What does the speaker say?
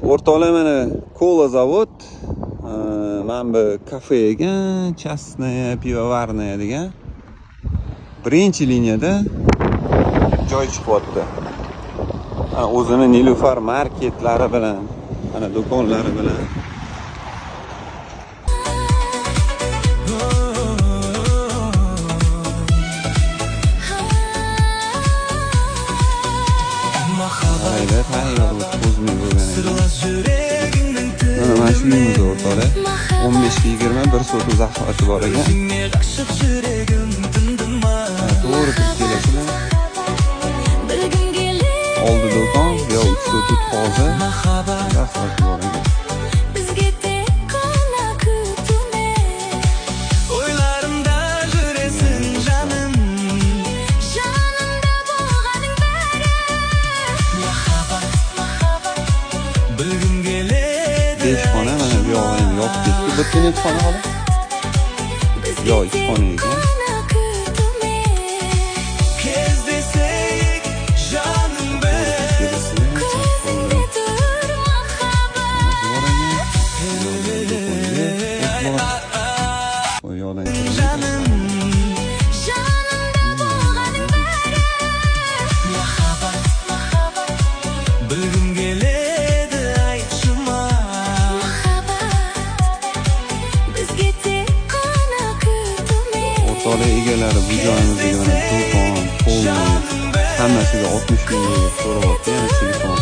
O'rtoqlar, mana kola zavod. Men bu kafe ekan, Chastnaya pivovarnaya degan. Birinchi liniyada joy chiqyapti. O'zini Nilufar marketlari bilan, mana do'konlari bilan. Hayda, tayyorlik ko'zmay bo'lgan ekan. Mana shu uyimiz o'rtoqlar. 15-20 1 soat uzoqligi bor ekan. To'g'ri kirib kelasizlar. Oldi do'kon, bu yoq 3 soat hozir. Uzoqligi bor ekan. Xona mana bu yoq ham yopib ketdi. Bitta necha xona qoldi? Yo'q, 2 xona ekan. O'rtoqlar egalari bu joyimizga mana do'kon, pol hammasiga 60 ming so'rayapti, yana telefon.